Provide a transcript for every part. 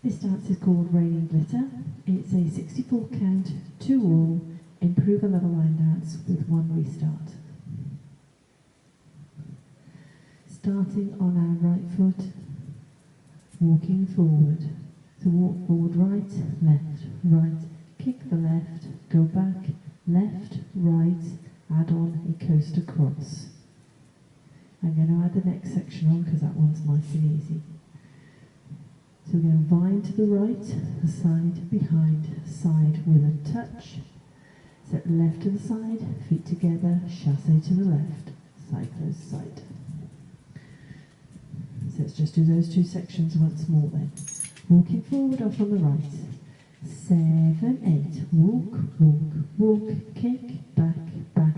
This dance is called Raining Glitter. It's a 64 count, 2 all, improve a level line dance with 1 restart. Starting on our right foot, walking forward. So walk forward, right, right, kick the left, go back, left, right, add on a coaster cross. I'm going to add the next section on because that one's nice and easy. So we're going to vine to the right, the side, behind, side with a touch. Step left to the side, feet together, chassé to the left, side close, side. So let's just do those 2 sections once more then. Walking forward off on the right. 7, 8. Walk, walk, walk, kick, back, back,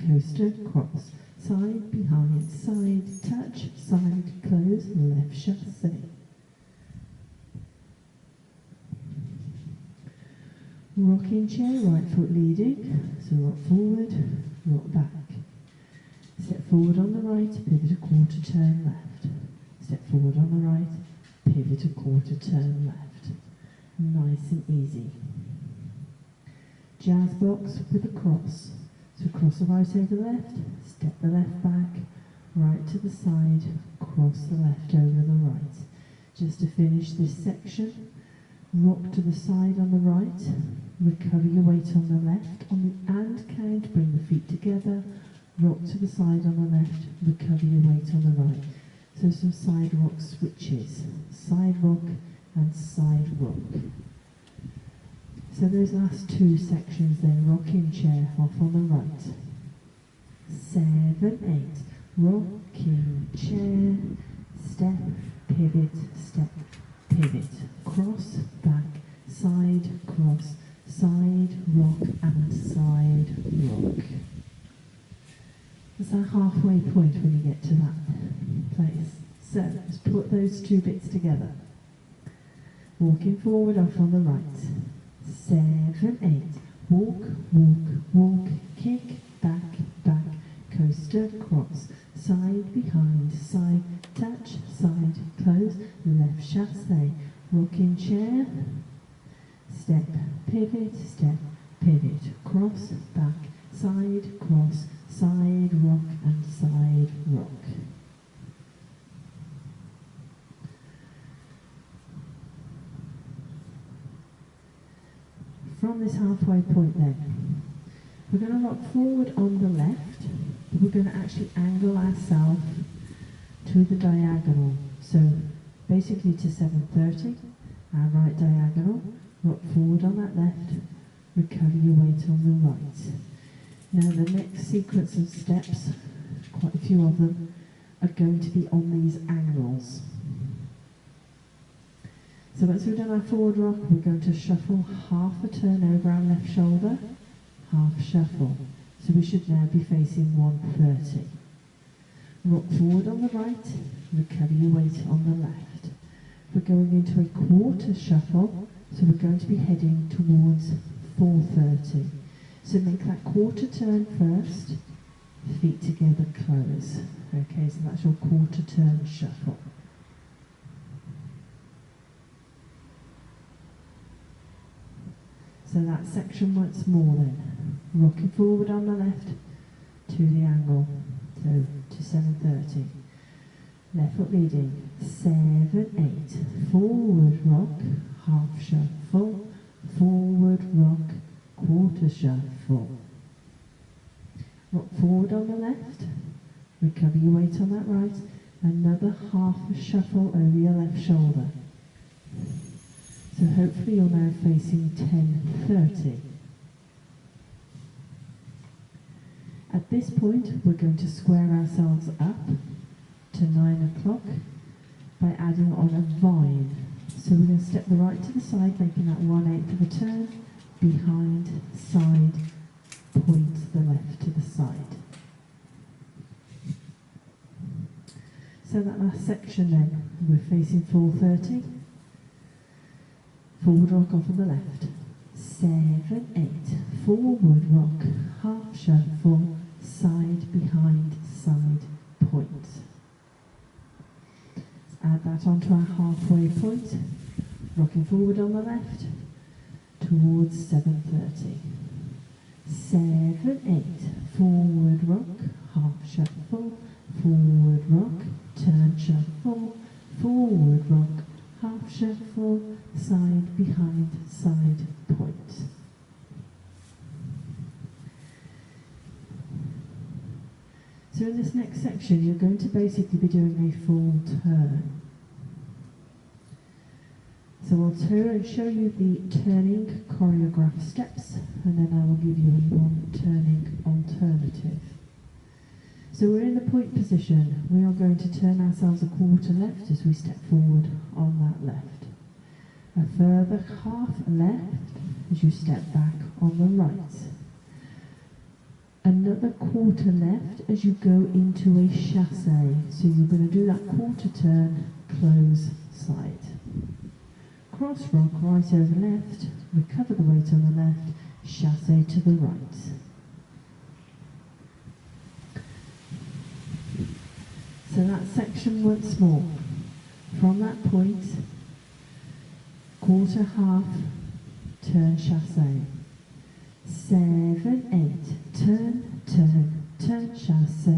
coaster, cross. Side, behind, side, touch, side, close, left, chassé. Rocking chair, right foot leading. So rock forward, rock back. Step forward on the right, pivot a quarter turn left. Step forward on the right, pivot a quarter turn left. Nice and easy. Jazz box with a cross. So cross the right over the left, step the left back, right to the side, cross the left over the right. Just to finish this section, rock to the side on the right, recover your weight on the left, on the and count, bring the feet together, rock to the side on the left, recover your weight on the right. So some side rock switches, side rock and side rock. So those last 2 sections then, rocking chair off on the right. 7, 8, rocking chair, step, pivot, step, pivot, cross, back, side, cross, side, rock and side, rock. It's that halfway point when you get to that place. So let's put those 2 bits together. Walking forward off on the right. 7, 8. Walk, walk, walk, kick, back, back, coaster, cross, side, behind, side, touch, side, close, left chassé, rocking chair, step, pivot, cross, back, side, cross, side, rock and side, rock. From this halfway point then, we're going to rock forward on the left, but we're going to actually angle ourselves to the diagonal. So basically to 7:30, our right diagonal, rock forward on that left, recover your weight on the right. Now the next sequence of steps, quite a few of them, are going to be on these angles. So once we've done our forward rock, we're going to shuffle half a turn over our left shoulder, half shuffle. So we should now be facing 130. Rock forward on the right, recover your weight on the left. We're going into a quarter shuffle, so we're going to be heading towards 430. So make that quarter turn first, feet together, close. Okay, so that's your quarter turn shuffle. So that section once more then. Rocking forward on the left to the angle, so to 7:30. Left foot leading, 7, 8. Forward rock, half shuffle, forward rock, quarter shuffle. Rock forward on the left, recover your weight on that right, another half shuffle over your left shoulder. So hopefully you're now facing 10:30. At this point, we're going to square ourselves up to 9 o'clock by adding on a vine. So we're going to step the right to the side, making that 1/8 of a turn, behind, side, point the left to the side. So that last section then, we're facing 4:30. Forward rock off on the left. 7, 8. Forward rock, half shuffle, side, behind, side, point. Let's add that onto our halfway point. Rocking forward on the left towards 7:30. 7, 8, forward rock, half shuffle, forward rock, turn shuffle, forward rock, half shuffle, side behind, side point. So in this next section, you're going to basically be doing a full turn. So I'll show you the turning choreographed steps, and then I will give you a non-turning alternative. So we're in the point position. We are going to turn ourselves a quarter left as we step forward on that left. A further half left as you step back on the right. Another quarter left as you go into a chasse. So you're going to do that quarter turn, close side. Cross rock right over left, recover the weight on the left, chasse to the right. So that section once more. From that point, quarter half, turn chasse. 7, 8, turn, turn, turn chasse,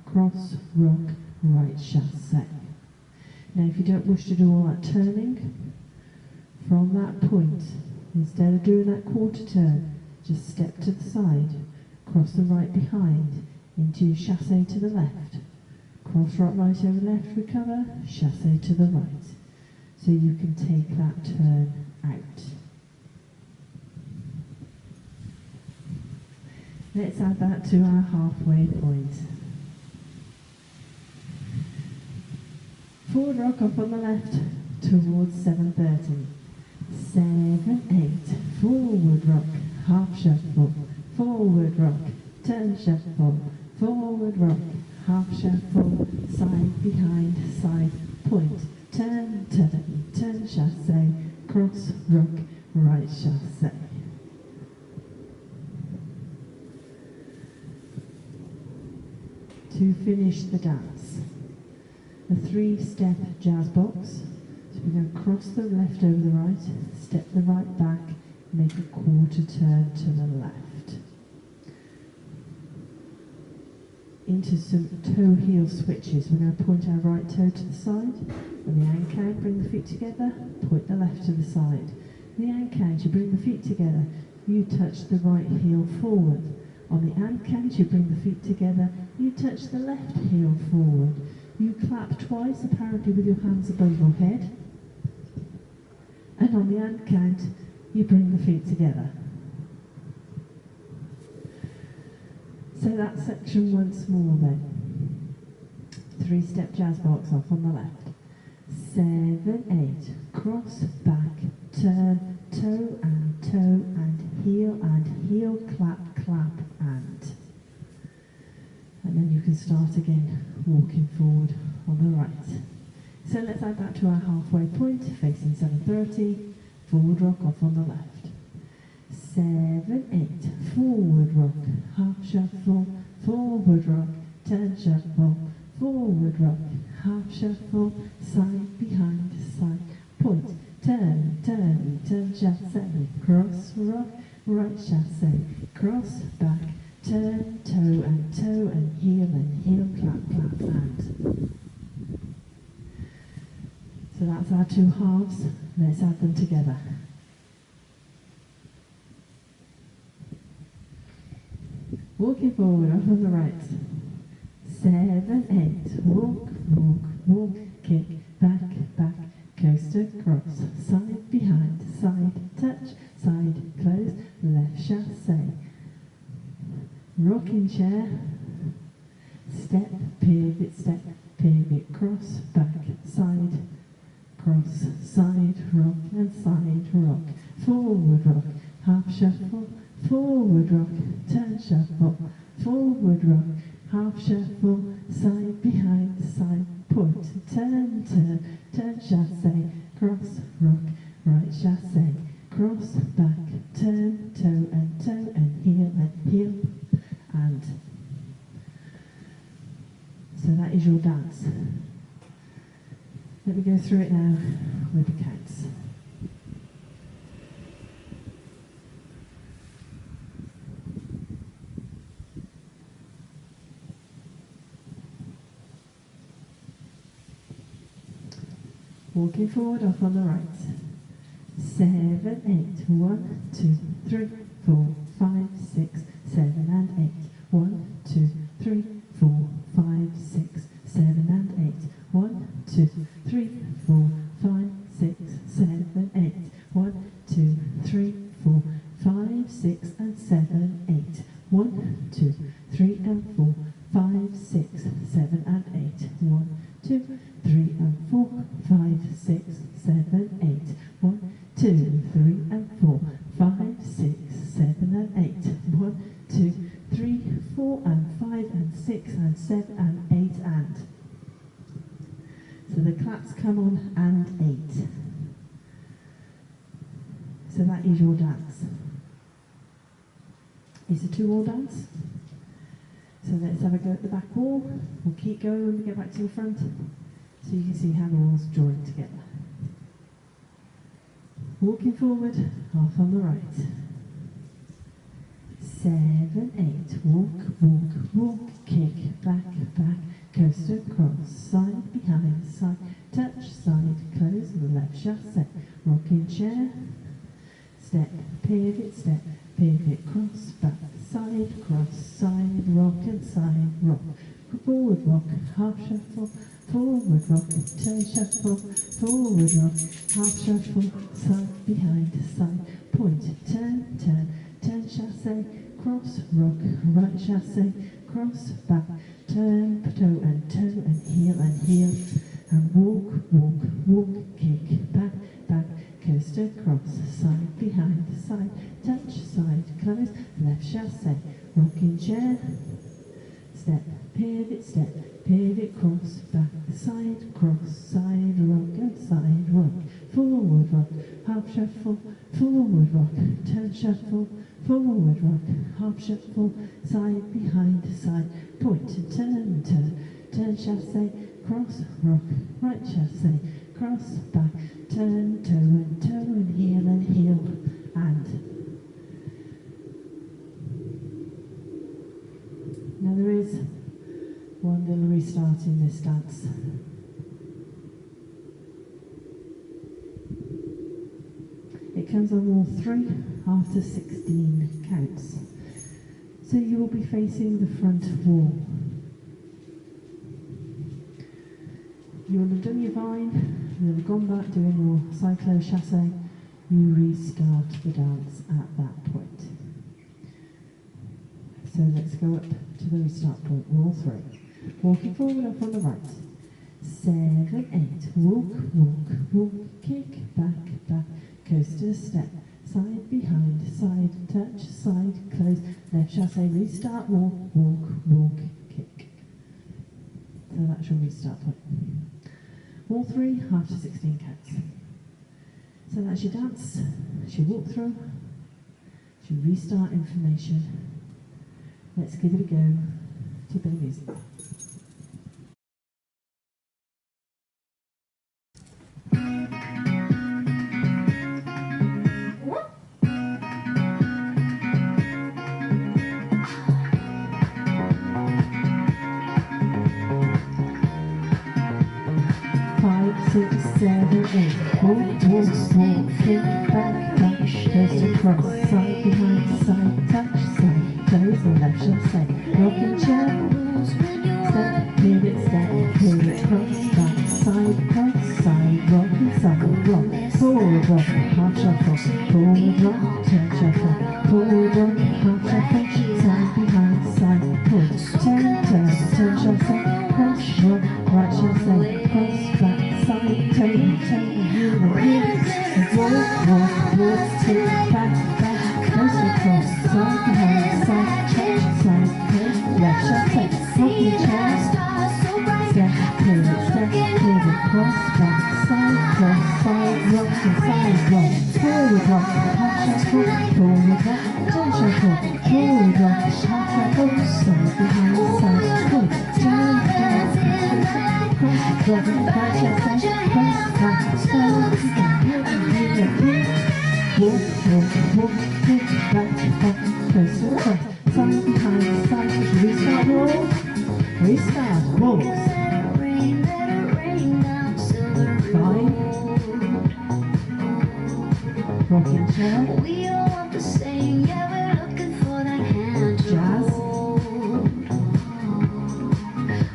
cross rock, right chasse. Now if you don't wish to do all that turning, from that point, instead of doing that quarter turn, just step to the side, cross the right behind, into your chasse to the left, cross rock right over left, recover, chasse to the right. So you can take that turn out. Let's add that to our halfway point. Forward rock up on the left towards 7:30. 7, 8, forward rock, half shuffle, forward rock, turn shuffle, forward rock, half shuffle, side behind, side point, turn, turn, turn chasse, cross rock, right chasse. To finish the dance, a 3-step jazz box. So we're going to cross the left over the right, step the right back, make a quarter turn to the left. Into some toe-heel switches. We're going to point our right toe to the side. On the hand count, bring the feet together, point the left to the side. On the hand count, you bring the feet together, you touch the right heel forward. On the hand count, you bring the feet together, you touch the left heel forward. You clap twice, apparently with your hands above your head. And on the hand count, you bring the feet together. So that section once more then. 3-step jazz box off on the left. 7, 8, cross, back, turn, toe and heel, clap, clap, and. And then you can start again, walking forward on the right. So let's add that to our halfway point, facing 7:30, forward rock off on the left. 7, 8, forward rock, half shuffle, forward rock, turn shuffle, forward rock, half shuffle, side behind, side point, turn, turn, turn chasse, cross rock, right chasse, cross back, turn, toe and heel, clap, clap, and. So that's our 2 halves. Let's add them together. Walking forward, up on the right. 7, 8, walk, walk, walk, kick, back, back, coaster, cross, side, behind, side, touch, side, close, left chasse. Rocking chair, step, pivot, cross, back, side, cross, side, rock, and side, rock, forward rock, half shuffle, forward rock, turn shuffle, forward rock, half shuffle, side, behind, side, point, turn, turn, turn chasse, cross, rock, right chasse, cross, back, turn, toe and heel, and. So that is your dance. Let me go through it now with the counts. Walking forward, off on the right. 7, 8. 1, 2, 3, 4, 5, 6, 7 and 8. 1, 2, 3, 4, 5, 6, 7 and 8. 1, 2, 3, 4, 5, 6, 7, 8. 1, 2, 3, 4, 5, 6 and 7, 8. 1, 2, 3 and 4, 5, 6, 7 and 8. 1, 2, 3 and 4, 5, 6, 7, 8. 1, 2, 3 and 4, 5, 6, 7 and 8. 1, 2, 3, 4 and 5 and 6 and 7 and 8 and. So the claps come on and 8. So that is your dance. It's a 2-wall dance. So let's have a go at the back wall. We'll keep going when we get back to the front, so you can see how the walls join together. Walking forward, half on the right. 7, 8. Walk, walk, walk, kick, back, back, coast across, side, behind, side, touch, side, close, left chassé, rocking chair, step, pivot, cross, back, side, cross, side, rock and side, rock, forward rock, half shuffle, forward rock, turn shuffle, forward rock, half shuffle, side, behind, side, point, turn, turn chassé, cross, rock, right chassé, cross, back, turn, toe and heel, and walk, walk, walk, kick, back, back, coast across, side, behind, side, touch, side, close, left chassé, rocking chair, step, pivot, cross, back, side, rock and side, rock, forward rock, half shuffle, forward rock, turn shuffle, forward rock, half shuffle, side, behind, side, point and turn chassé, cross, rock, right chassé, cross, back, turn, toe and heel, and. Now there is one little restart in this dance. It comes on wall 3 after 16 counts. So you will be facing the front wall. You will have done your vine, you'll have gone back doing your cyclo chassé, you restart the dance at that point. So let's go up to the restart point, wall 3. Walking forward, up on the right. 7, 8. Walk, walk, walk, kick, back, back, coaster step, side, behind, side, touch, side, close, left chassé, restart, walk, walk, walk, kick. So that's your restart point. Wall 3, after 16 counts. So that's your dance, it's your walk through, it's your restart information. Let's give it a go to a bit of music. Five, 6, 7, 8. Walk, walk, walk, kick, back, back, coast across, side, behind, side, touch, side, close, left chassé, rocking chair, step, pivot, cross, back, side, rocking side, rock, forward rock, half shuffle, forward rock, turn shuffle, forward rock, half shuffle, side, behind, side, point, turn chassé, cross, rock, right chassé, cross, back, side, toe, heel, walk, tick, back, close across, side, behind, side, touch, side, close, left chassé, rocking chair, step, pivot, cross, back, side, rock and side, rock, forward rock, half shuffle, forward rock, turn shuffle, forward rock, half shuffle, side, behind, side, point, turn, cross, rock, right chassé, cross, back, side, walk, kick, back, close across, side, behind, side, restart wall, restart, walls. 5, Rocking chair. We all want the same, yeah, we're looking for that hand to Jazz. hold.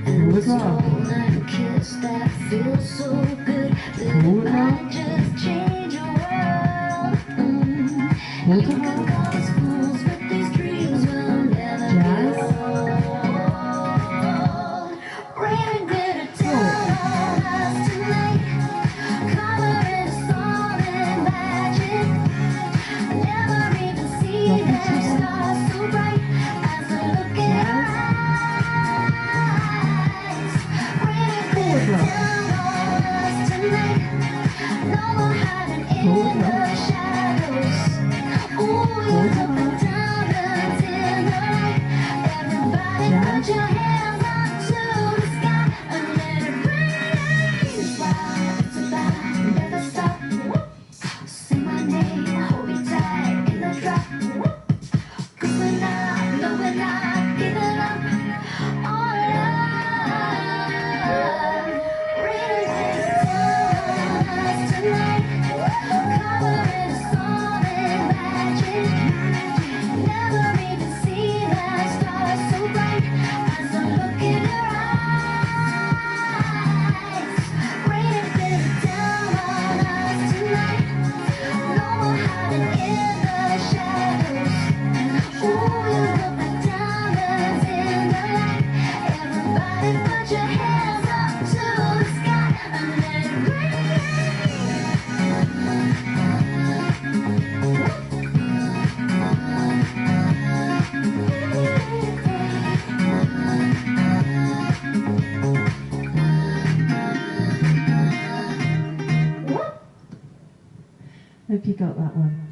Forward rock. And a kiss that feels so good that it Forward rock. might just change your world. Hold You to can hold. call us fools, but these dreams will never Jazz. get old. Raining glitter down on us tonight, coloring us all in magic. Never even see Rocking that chair. stars so bright as I look in your Jazz. eyes. Raining Forward glitter rock. down on us tonight. No more hiding in Forward the rock. shadows. Ooh, you Forward look like rock. diamonds in the light. Everybody Jazz. put your hands up to the sky and let it rain. While it's about to never stop. Say my name, hold me tight in the drop. 'Cause we're not, no, we're not giving up on love. Raining glitter down on us tonight, coloring us all in magic. Never even see that star so bright as I look in your eyes. Raining glitter down on us tonight. No more hiding in the shadows. Ooh, you look like diamonds in the light. Everybody put your hands up to the sky and let it rain. Hope you got that one.